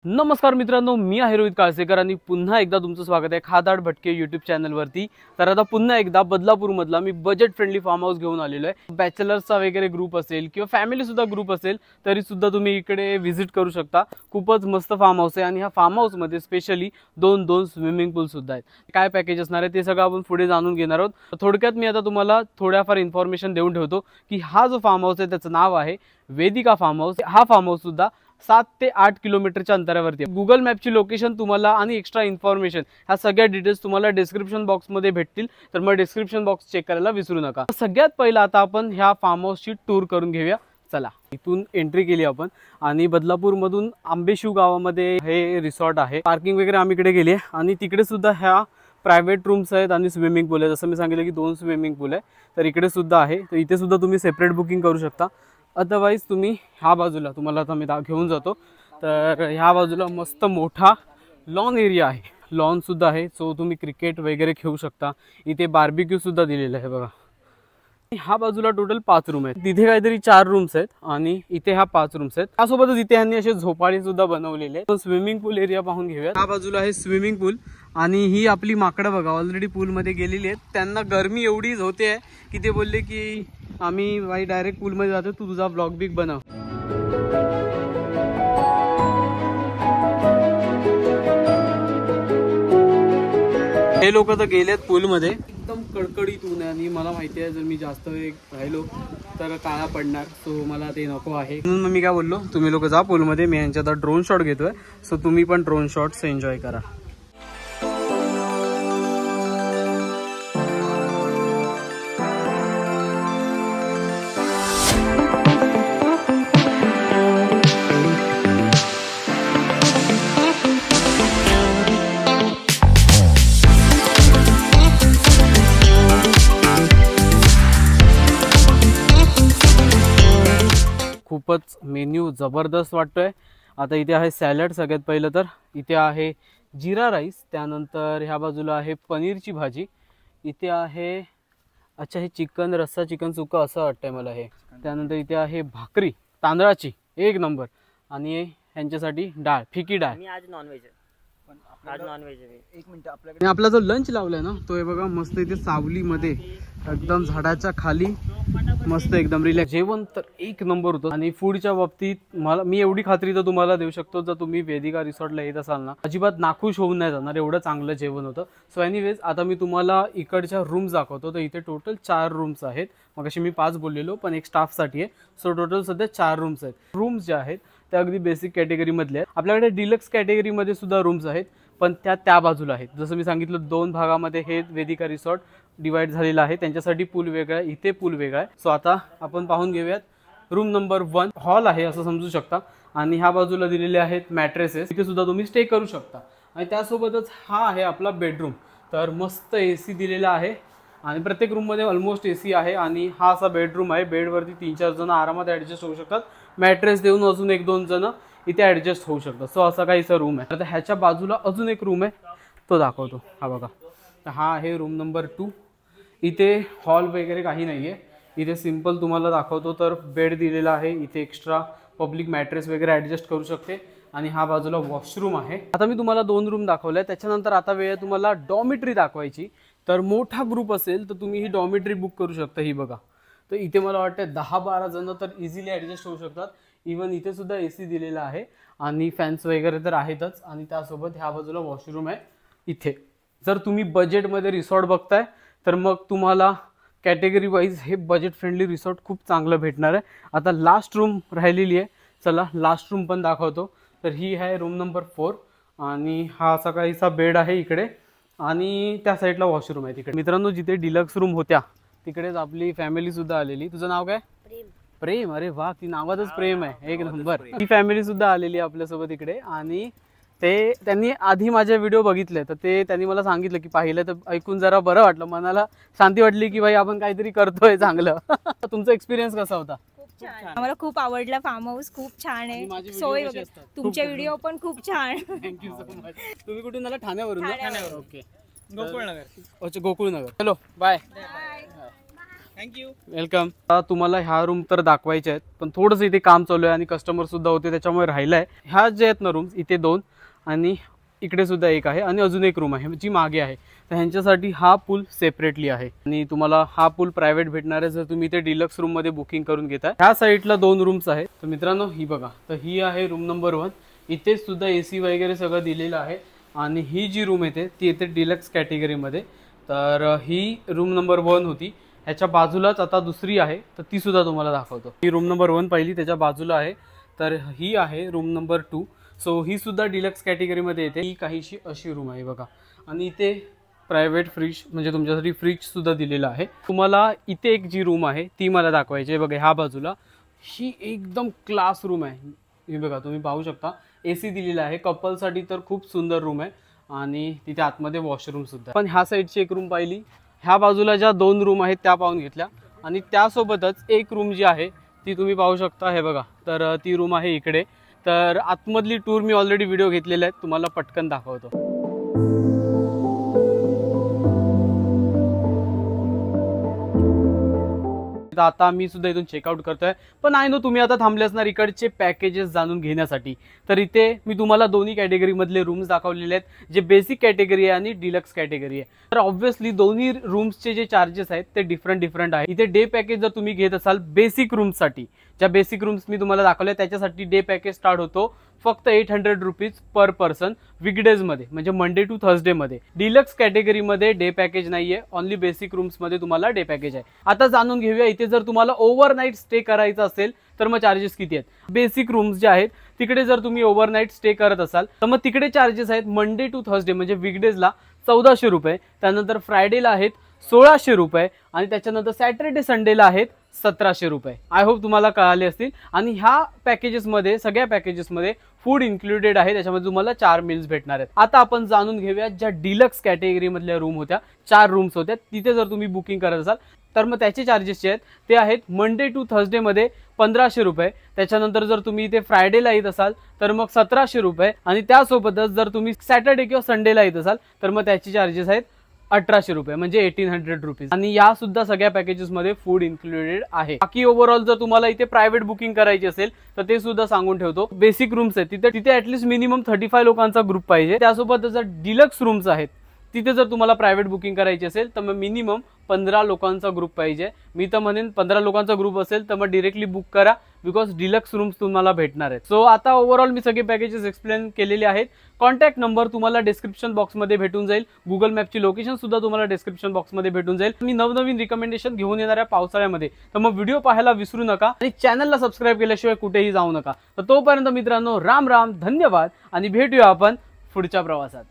नमस्कार मित्रांनो, मी आहे रोहित काळसेकर आणि पुन्हा एकदा तुमचं स्वागत आहे खादाड भटके यूट्यूब चॅनलवरती। तर आता पुन्हा एकदा बदलापूरमधला मी बजेट फ्रेंडली फार्म हाऊस घेऊन आलेलो आहे। बॅचलर्सचा वगैरे ग्रुप असेल किंवा फॅमिली सुद्धा ग्रुप असेल तरी सुद्धा तुम्ही इकडे व्हिजिट करू शकता। खूपच मस्त फार्म हाऊस आहे आणि ह्या फार्म हाऊसमध्ये स्पेशली दोन स्विमिंग पूल सुद्धा आहेत। काय पॅकेज असणार आहे ते सगळं आपण पुढे जाणून घेणार आहोत। थोडक्यात मी आता तुम्हाला थोड्याफार इन्फॉर्मेशन देऊन ठेवतो की हा जो फार्म हाऊस आहे त्याचं नाव आहे वेदिका फार्म हाऊस। हा फार्म हाऊस सुद्धा 7 ते 8 किलोमीटरच्या अंतरावरती आहे। गुगल मॅपची लोकेशन तुम्हाला आणि एक्स्ट्रा इन्फॉर्मेशन ह्या सगळ्या डिटेल्स तुम्हाला डिस्क्रिप्शन बॉक्समध्ये भेटतील, तर मग डिस्क्रिप्शन बॉक्स चेक करायला विसरू नका। सगळ्यात पहिला आता आपण ह्या फार्म हाऊसची टूर करून घेऊया। चला, इथून एंट्री केली आपण आणि बदलापूरमधून आंबेशिव गावामध्ये हे रिसॉर्ट आहे। पार्किंग वगैरे आम्ही इकडे गेली आहे आणि तिकडे सुद्धा ह्या प्रायव्हेट रूम्स आहेत आणि स्विमिंग पूल आहे। जसं मी सांगितलं की 2 स्विमिंग पूल आहे, तर इकडे सुद्धा आहे। तर इथे सुद्धा तुम्ही सेपरेट बुकिंग करू शकता। अदरवाइज तुम्ही ह्या बाजूला, तुम्हाला आता मी घेऊन जातो, तर ह्या बाजूला मस्त मोठा लॉन एरिया आहे, लॉन सुद्धा आहे, सो तुम्ही क्रिकेट वगैरे खेळू शकता। इथे बार्बिक्यू सुद्धा दिलेलं आहे बघा। ह्या बाजूला टोटल 5 रूम आहेत, तिथे काहीतरी 4 रूम्स आहेत आणि इथे ह्या 5 रूम्स आहेत। त्यासोबतच इथे ह्यांनी असे झोपाळी सुद्धा बनवलेले आहेत। स्विमिंग पूल एरिया पाहून घेऊया। ह्या बाजूला आहे स्विमिंग पूल आणि ही आपली माकडं बघा ऑलरेडी पूलमध्ये गेलेली आहेत। त्यांना गरमी एवढीच होते आहे की ते बोलले की आम्ही भाई डायरेक्ट पूलमध्ये जातो, तू तुझा ब्लॉग बिग बनव। हे लोक तर गेलेत पूलमध्ये, एकदम कडकडीत ऊन आहे आणि मला माहिती आहे जर मी जास्त वेळ राहिलो तर काळा पडणार, सो मला ते नको आहे। म्हणून मी काय बोललो, तुम्ही लोक जा पूलमध्ये, मी यांच्या आता ड्रोन शॉट घेतोय, सो तुम्ही पण ड्रोन शॉट्स एन्जॉय करा। खूपच मेन्यू जबरदस्त वाटतोय। आता इथे आहे सॅलड, सगळ्यात पहिलं तर इथे आहे जिरा राईस, त्यानंतर ह्या बाजूला आहे पनीरची भाजी, इथे आहे अच्छा हे चिकन रस्सा, चिकन सुक्का असं वाटतंय मला हे, त्यानंतर इथे आहे भाकरी तांदळाची 1 नंबर आणि ह्यांच्यासाठी डाळ, फिकी डाळ। आज नॉनव्हेज आहे, आज नॉनव्हेज आहे। 1 मिनिट, आपल्याकडे आपला जो लंच लावलाय ना तो हे बघा मस्त इथे सावलीमध्ये एकदम झाडाच्या खाली मस्त एकदम रिलॅक्स। जेवण तर 1 नंबर होतं आणि फूडच्या बाबतीत मी एवढी खात्री तर तुम्हाला देऊ शकतो, जर तुम्ही वेदिका रिसॉर्टला येत असाल ना अजिबात नाखुश होऊन नाही जाणार, एवढं चांगलं जेवण होतं। सो एनिवेज आता मी तुम्हाला इकडच्या रूम्स दाखवतो। तर इथे टोटल 4 रूम्स आहेत, मगाशी मी 5 बोललेलो पण एक स्टाफसाठी आहे, सो टोटल सध्या 4 रूम्स आहेत। रूम्स जे आहेत त्या अगदी बेसिक कॅटेगरीमधले आहेत। आपल्याकडे डिलक्स कॅटेगरीमध्ये सुद्धा रूम्स आहेत पण त्या बाजूला आहेत। जसं मी सांगितलं 2 भागामध्ये हे वेदिका रिसॉर्ट डिवाइड झालेला आहे, त्यांच्यासाठी पूल वेगळा आहे, इथे पूल वेगळा आहे। सो आता आपण पाहून घेऊयात। रूम नंबर 1 हॉल आहे असं समजू शकता आणि ह्या बाजूला दिलेले आहेत मॅट्रेसेस, इथे सुद्धा तुम्ही स्टे करू शकता आणि त्यासोबतच हा आहे आपला बेडरूम। तर मस्त AC दिलेला आहे आणि प्रत्येक रूममध्ये ऑलमोस्ट AC आहे आणि हा असा बेडरूम आहे। बेडवरती 3-4 जण आरामात ॲडजस्ट होऊ शकतात, मॅट्रेस देऊन अजून 1-2 जण इथे ॲडजस्ट होऊ शकतात। सो असा काहीसा रूम आहे। आता ह्याच्या बाजूला अजून एक रूम आहे, तो दाखवतो, हा बघा। तर हा आहे रूम नंबर 2। इथे हॉल वगैरे काही नाही आहे, इथे सिंपल तुम्हाला दाखवतो तर बेड दिलेला आहे, इथे एक्स्ट्रा पब्लिक मॅट्रेस वगैरे ॲडजस्ट करू शकते आणि हा बाजूला वॉशरूम आहे। आता मी तुम्हाला 2 रूम दाखवल्या, त्याच्यानंतर आता वेळ आहे तुम्हाला डॉर्मिटरी दाखवायची। तर मोठा ग्रुप असेल तर तुम्ही ही डॉर्मिटरी बुक करू शकता, ही बघा। तर इथे मला वाटतं 10-12 जण तर इझिली ॲडजस्ट होऊ शकतात। इवन इथे सुद्धा AC दिलेला आहे आणि फॅन्स वगैरे तर आहेतच आणि त्यासोबत ह्या बाजूला वॉशरूम आहे इथे। जर तुम्ही बजेटमध्ये रिसॉर्ट बघताय तर मग तुम्हाला कॅटेगरी वाईज हे बजेट फ्रेंडली रिसॉर्ट खूप चांगलं भेटणार आहे। आता लास्ट रूम राहिलेली आहे, चला लास्ट रूम पण दाखवतो। तर ही आहे रूम नंबर 4 आणि हा असा काहीसा बेड आहे इकडे आणि त्या साईडला वॉशरूम आहे तिकडे। मित्रांनो, जिथे डिलक्स रूम होत्या तिकडेच आपली फॅमिली सुद्धा आलेली। तुझं नाव काय? प्रेम। अरे वा, ती नावातच प्रेम आहे, 1 नंबर। ती फॅमिली सुद्धा आलेली आपल्यासोबत इकडे आणि त्यांनी आधी माझे व्हिडिओ बघितले, तर त्यांनी मला सांगितलं की पाहिलं तर ऐकून जरा बरं वाटलं, मनाला शांती वाटली की भाई आपण काहीतरी करतोय चांगलं। तुमचा एक्सपिरियन्स कसा होता? खूप छान आम्हाला खूप आवडला फार्म हाऊस खूप छान आणि माझे आहे video सोय कसे वगैरे असतात? तुमचे व्हिडिओ पण खूप छान थँक्यू सो मच. तुम्ही कुठून आला? ठाण्यावरून ना? ठाण्यावरून. ओके. गोकुळनगर. अच्छा गोकुळनगर. चलो बाय. थँक्यू. वेलकम. तुम्हाला ह्या रूम तर दाखवायच्या आहेत, पण थोडंसं इथे काम चालू आहे आणि कस्टमर सुद्धा होते, त्याच्यामुळे राहिलाय. ह्या जे आहेत ना रूम्स, इथे 2 आणि इकडे सुद्धा एक आहे आणि अजून एक रूम आहे जी मागे आहे. तर ह्यांच्यासाठी हा पूल सेपरेटली आहे आणि तुम्हाला हा पूल प्रायव्हेट भेटणार आहे जर तुम्ही इथे डिलक्स रूममध्ये बुकिंग करून घेताय. ह्या साईडला 2 रूम्स आहेत. तर मित्रांनो ही बघा, तर ही आहे रूम नंबर 1. इथेच सुद्धा AC वगैरे सगळं दिलेलं आहे आणि ही जी रूम येते ती येते डिलक्स कॅटेगरीमध्ये. तर ही रूम नंबर 1 होती. ह्याच्या बाजूलाच आता दुसरी आहे, तर ती सुद्धा तुम्हाला दाखवतो. ही रूम नंबर 1 पहिली, त्याच्या बाजूला आहे. तर ही आहे रूम नंबर 2. सो ही सुद्धा डिलक्स कॅटेगरीमध्ये येते. ही काहीशी अशी रूम आहे बघा आणि इथे प्रायव्हेट फ्रीज म्हणजे तुमच्यासाठी फ्रीज सुद्धा दिलेला आहे. तुम्हाला इथे एक जी रूम आहे ती मला दाखवायची आहे बघा. ह्या बाजूला ही एकदम क्लास रूम आहे. हे बघा तुम्ही पाहू शकता, AC दिलेला आहे. कपलसाठी तर खूप सुंदर रूम आहे आणि तिथे आतमध्ये वॉशरूम सुद्धा. पण ह्या साईडची एक रूम पाहिली, ह्या बाजूला ज्या 2 रूम आहेत त्या पाहून घेतल्या आणि त्यासोबतच एक रूम जी आहे ती तुम्ही पाहू शकता. हे बघा, तर ती रूम आहे इकडे. तर आतमधली टूर मी ऑलरेडी व्हिडिओ घेतलेला आहे, तुम्हाला पटकन दाखवतो. आता मी सुद्धा इथून चेकआउट करतोय, पण आहे ना तुम्ही आता थांबले असणार इकडचे पॅकेजेस जाणून घेण्यासाठी. तर इथे मी तुम्हाला दोन्ही कॅटेगरीमधले रूम्स दाखवलेले आहेत, जे बेसिक कॅटेगरी आहे आणि डिलक्स कॅटेगरी आहे. तर ऑब्व्हियसली दोन्ही रूम्सचे जे चार्जेस आहेत ते डिफरंट आहे. इथे डे पॅकेज जर तुम्ही घेत असाल बेसिक रूम्ससाठी, ज्या बेसिक रूम्स मी तुम्हाला दाखवल्या त्याच्यासाठी डे पॅकेज स्टार्ट होतो फक्त 800 रुपीज पर पर्सन वीकडेजमध्ये, म्हणजे मंडे टू थर्सडेमध्ये. डिलक्स कॅटेगरीमध्ये डे पॅकेज नाहीये, ओनली बेसिक रूम्समध्ये तुम्हाला डे पॅकेज आहे. आता जाणून घेऊया इथे जर तुम्हाला ओव्हरनाईट स्टे करायचा असेल तर मग चार्जेस किती आहेत. बेसिक रूम्स जे आहेत तिकडे जर तुम्ही ओव्हरनाईट स्टे करत असाल तर मग तिकडे चार्जेस आहेत मंडे टू थर्सडे म्हणजे वीकडेजला 1400 रुपये, त्यानंतर फ्रायडेला आहेत 1600 रुपये आणि त्याच्यानंतर सॅटर्डे संडेला आहेत 1700 रुपये. आय होप तुम्हाला कळाले असतील. आणि ह्या पॅकेजेसमध्ये सगळ्या पॅकेजेसमध्ये फूड इन्क्लुडेड आहे, त्याच्यामध्ये तुम्हाला 4 मील्स भेटणार आहेत. आता आपण जाणून घेऊया ज्या डिलक्स कॅटेगरीमधल्या रूम होत्या, 4 रूम्स होत्या, तिथे जर तुम्ही बुकिंग करत असाल तर मग त्याचे चार्जेस जे आहेत ते आहेत मंडे टू थर्सडेमध्ये 1500 रुपये, त्याच्यानंतर जर तुम्ही इथे फ्रायडेला येत असाल तर मग 1700 रुपये आणि त्यासोबतच जर तुम्ही सॅटर्डे किंवा संडेला येत असाल तर मग त्याचे चार्जेस आहेत 1800 रुपये म्हणजे 1800 रुपीज. आणि या सुद्धा सगळ्या पॅकेजेसमध्ये फूड इन्क्लुडेड आहे. बाकी ओव्हरऑल जर तुम्हाला इथे प्रायव्हेट बुकिंग करायची असेल तर ते सुद्धा सांगून ठेवतो. बेसिक रूम्स आहेत तिथे ऍटलीस्ट मिनिमम 35 लोकांचा ग्रुप पाहिजे. त्यासोबत जर डिलक्स रूम्स आहेत तिथे जर तुम्हाला प्रायव्हेट बुकिंग करायची असेल तर मग मिनिमम 15 लोकांचा ग्रुप पाहिजे. मी तर म्हणेन 15 लोकांचा ग्रुप असेल तर मग डिरेक्टली बुक करा, बिकॉज डिलक्स रूम्स तुम्हाला भेटणार आहेत. सो आता ओव्हरऑल मी सगळे पॅकेजेस एक्सप्लेन केलेले आहेत. कॉन्टॅक्ट नंबर तुम्हाला डिस्क्रिप्शन बॉक्समध्ये भेटून जाईल. गुगल मॅपची लोकेशन सुद्धा तुम्हाला डिस्क्रिप्शन बॉक्समध्ये भेटून जाईल. मी नवनवीन रिकमेंडेशन घेऊन येणाऱ्या पावसाळ्यामध्ये, तर मग व्हिडिओ पाहायला विसरू नका आणि चॅनलला सबस्क्राईब केल्याशिवाय कुठेही जाऊ नका. तर तोपर्यंत मित्रांनो राम राम, धन्यवाद आणि भेटूया आपण पुढच्या प्रवासात.